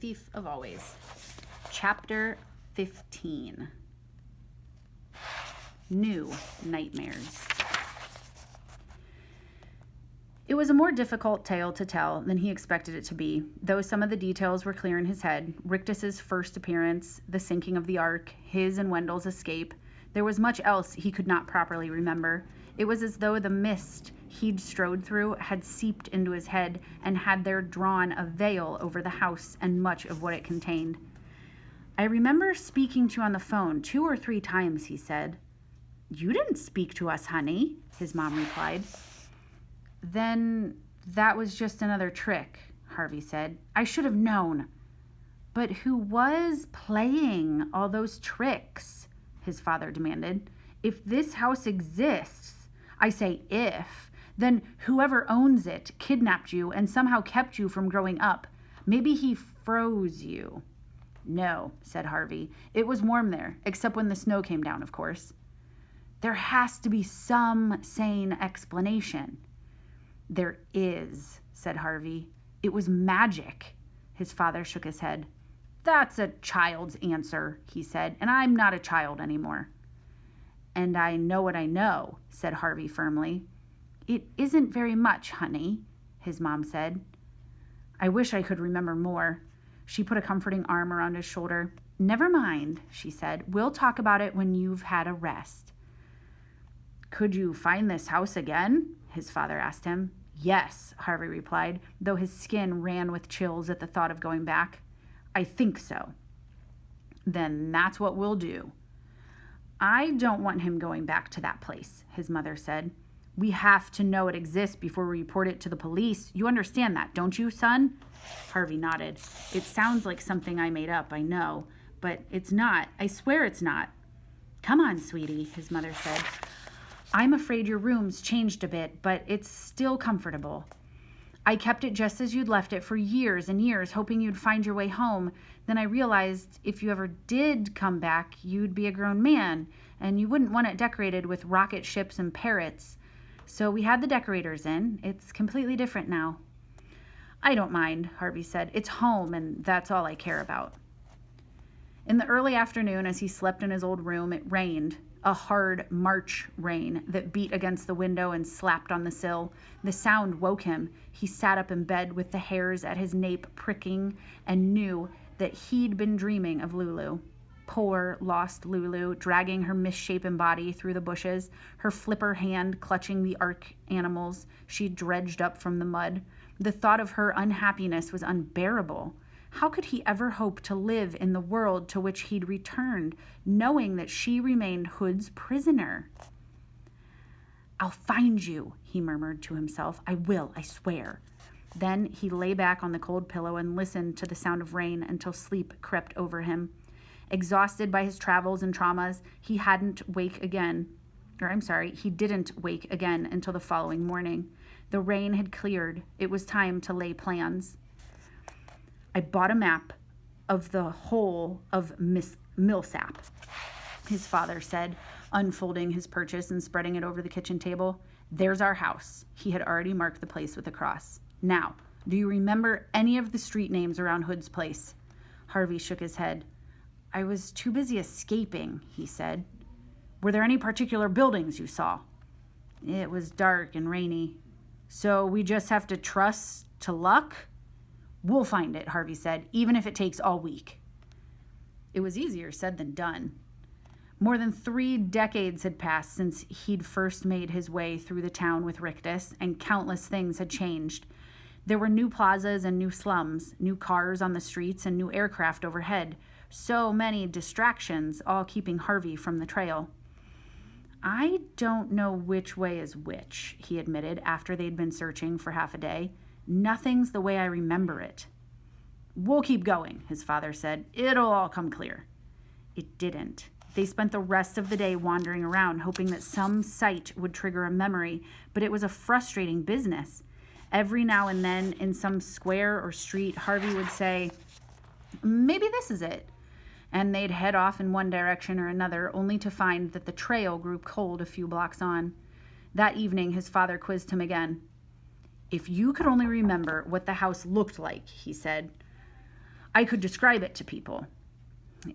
Thief of Always. Chapter 15. New Nightmares. It was a more difficult tale to tell than he expected it to be, though some of the details were clear in his head. Rictus's first appearance, the sinking of the Ark, his and Wendell's escape. There was much else he could not properly remember. It was as though the mist he'd strode through had seeped into his head and had there drawn a veil over the house and much of what it contained. "I remember speaking to you on the phone 2 or 3 times, he said. "You didn't speak to us, honey," his mom replied. "Then that was just another trick," Harvey said. "I should have known." "But who was playing all those tricks?" his father demanded. "If this house exists, I say if, then whoever owns it kidnapped you and somehow kept you from growing up. Maybe he froze you." "No," said Harvey. "It was warm there, except when the snow came down, of course." "There has to be some sane explanation." "There is," said Harvey. "It was magic." His father shook his head. "That's a child's answer," he said, "and I'm not a child anymore." "And I know what I know," said Harvey firmly. "It isn't very much, honey," his mom said. "I wish I could remember more." She put a comforting arm around his shoulder. "Never mind," she said. "We'll talk about it when you've had a rest." "Could you find this house again?" his father asked him. "Yes," Harvey replied, though his skin ran with chills at the thought of going back. "I think so." "Then that's what we'll do." "I don't want him going back to that place," his mother said. "We have to know it exists before we report it to the police. You understand that, don't you, son?" Harvey nodded. "It sounds like something I made up, I know, but it's not. I swear it's not." "Come on, sweetie," his mother said. "I'm afraid your room's changed a bit, but it's still comfortable. I kept it just as you'd left it for years and years, hoping you'd find your way home. Then I realized if you ever did come back, you'd be a grown man, and you wouldn't want it decorated with rocket ships and parrots. So we had the decorators in. It's completely different now." "I don't mind," Harvey said. "It's home, and that's all I care about." In the early afternoon, as he slept in his old room, it rained. A hard March rain that beat against the window and slapped on the sill. The sound woke him. He sat up in bed with the hairs at his nape pricking and knew that he'd been dreaming of Lulu. Poor, lost Lulu, dragging her misshapen body through the bushes, her flipper hand clutching the Ark animals she dredged up from the mud. The thought of her unhappiness was unbearable. How could he ever hope to live in the world to which he'd returned, knowing that she remained Hood's prisoner? "I'll find you," he murmured to himself. "I will, I swear." Then he lay back on the cold pillow and listened to the sound of rain until sleep crept over him. Exhausted by his travels and traumas, he didn't wake again until the following morning. The rain had cleared. It was time to lay plans. "I bought a map of the whole of Millsap," his father said, unfolding his purchase and spreading it over the kitchen table. "There's our house." He had already marked the place with a cross. "Now, do you remember any of the street names around Hood's place?" Harvey shook his head. "I was too busy escaping," he said. "Were there any particular buildings you saw?" "It was dark and rainy." "So we just have to trust to luck?" "We'll find it," Harvey said, "even if it takes all week." It was easier said than done. More than 3 decades had passed since he'd first made his way through the town with Rictus, and countless things had changed. There were new plazas and new slums, new cars on the streets and new aircraft overhead. So many distractions, all keeping Harvey from the trail. "I don't know which way is which," he admitted after they'd been searching for half a day. "Nothing's the way I remember it." "We'll keep going," his father said. "It'll all come clear." It didn't. They spent the rest of the day wandering around, hoping that some sight would trigger a memory, but it was a frustrating business. Every now and then, in some square or street, Harvey would say, "Maybe this is it." And they'd head off in one direction or another, only to find that the trail grew cold a few blocks on. That evening, his father quizzed him again. "If you could only remember what the house looked like," he said. I could describe it to people.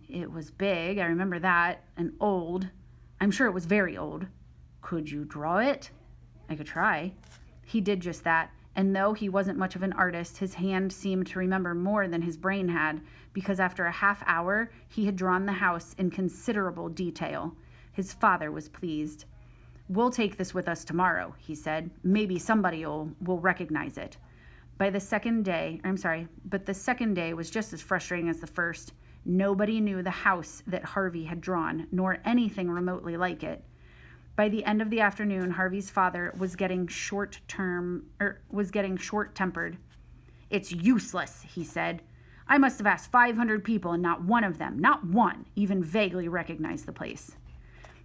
It was big, I remember that, and old. I'm sure it was very old. Could you draw it? I could try. He did just that, and though he wasn't much of an artist, his hand seemed to remember more than his brain had, because after a half hour, he had drawn the house in considerable detail. His father was pleased. We'll take this with us tomorrow, he said. Maybe somebody will recognize it. But the second day was just as frustrating as the first. Nobody knew the house that Harvey had drawn, nor anything remotely like it. By the end of the afternoon, Harvey's father was getting short-tempered. It's useless, he said. I must have asked 500 people and not one of them, not one, even vaguely recognized the place.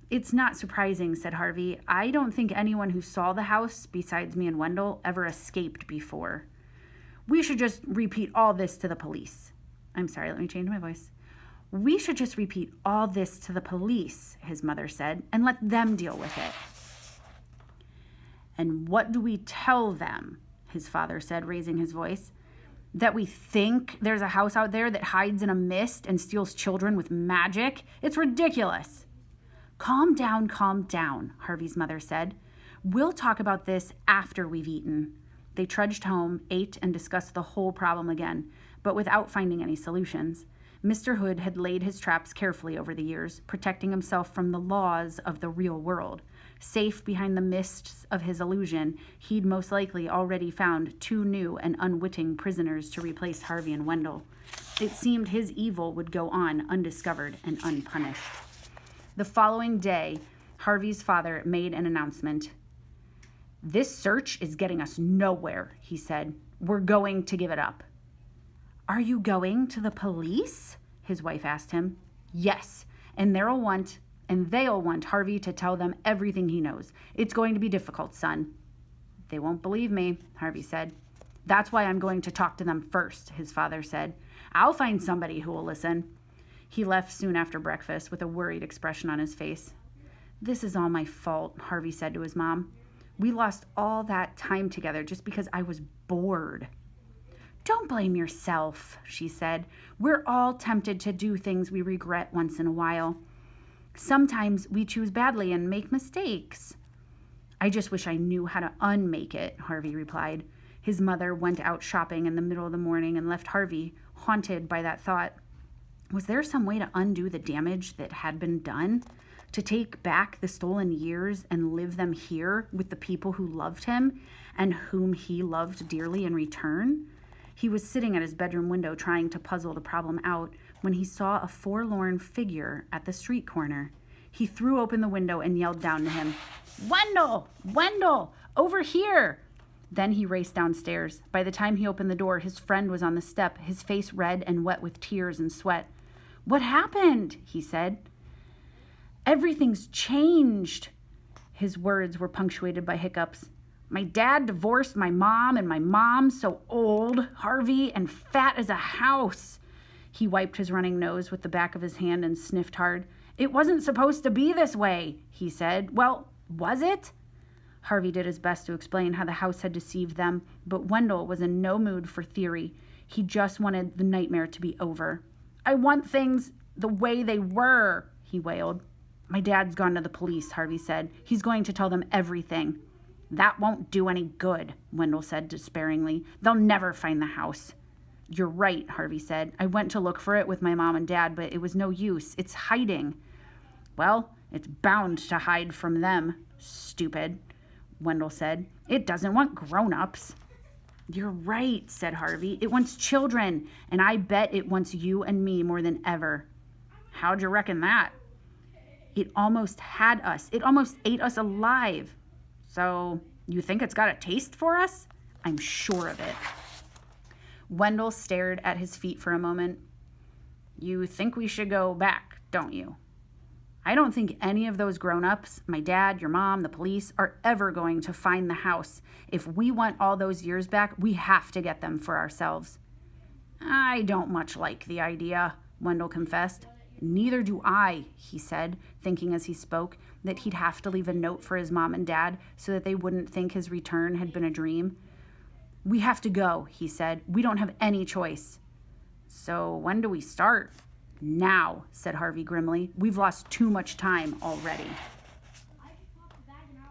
It's not surprising, said Harvey. I don't think anyone who saw the house, besides me and Wendell, ever escaped before. We should just repeat all this to the police. I'm sorry, let me change my voice. We should just repeat all this to the police, his mother said, and let them deal with it. And what do we tell them? His father said, raising his voice. That we think there's a house out there that hides in a mist and steals children with magic? It's ridiculous. Calm down, Harvey's mother said. We'll talk about this after we've eaten. They trudged home, ate, and discussed the whole problem again, but without finding any solutions. Mr. Hood had laid his traps carefully over the years, protecting himself from the laws of the real world. Safe behind the mists of his illusion, he'd most likely already found 2 new and unwitting prisoners to replace Harvey and Wendell. It seemed his evil would go on undiscovered and unpunished. The following day, Harvey's father made an announcement. This search is getting us nowhere, he said. We're going to give it up. Are you going to the police? His wife asked him. Yes, and they'll want Harvey to tell them everything he knows. It's going to be difficult, son. They won't believe me, Harvey said. That's why I'm going to talk to them first, his father said. I'll find somebody who will listen. He left soon after breakfast with a worried expression on his face. This is all my fault, Harvey said to his mom. We lost all that time together just because I was bored. Don't blame yourself, she said. We're all tempted to do things we regret once in a while. Sometimes we choose badly and make mistakes. I just wish I knew how to unmake it, Harvey replied. His mother went out shopping in the middle of the morning and left Harvey haunted by that thought. Was there some way to undo the damage that had been done? To take back the stolen years and live them here with the people who loved him and whom he loved dearly in return? He was sitting at his bedroom window trying to puzzle the problem out when he saw a forlorn figure at the street corner. He threw open the window and yelled down to him, Wendell, over here! Then he raced downstairs. By the time he opened the door, his friend was on the step, his face red and wet with tears and sweat. What happened? He said. Everything's changed. His words were punctuated by hiccups. My dad divorced my mom, and my mom's so old, Harvey, and fat as a house. He wiped his running nose with the back of his hand and sniffed hard. It wasn't supposed to be this way, he said. Well, was it? Harvey did his best to explain how the house had deceived them, but Wendell was in no mood for theory. He just wanted the nightmare to be over. I want things the way they were, he wailed. My dad's gone to the police, Harvey said. He's going to tell them everything. That won't do any good, Wendell said despairingly. They'll never find the house. You're right, Harvey said. I went to look for it with my mom and dad, but it was no use. It's hiding. Well, it's bound to hide from them, stupid, Wendell said. It doesn't want grown-ups. You're right, said Harvey. It wants children, and I bet it wants you and me more than ever. How'd you reckon that? It almost had us. It almost ate us alive. So, you think it's got a taste for us? I'm sure of it. Wendell stared at his feet for a moment. You think we should go back, don't you? I don't think any of those grown-ups, my dad, your mom, the police, are ever going to find the house. If we want all those years back, we have to get them for ourselves. I don't much like the idea, Wendell confessed. Neither do I, he said, thinking as he spoke that he'd have to leave a note for his mom and dad so that they wouldn't think his return had been a dream. We have to go, he said. We don't have any choice. So when do we start? Now, said Harvey grimly. We've lost too much time already.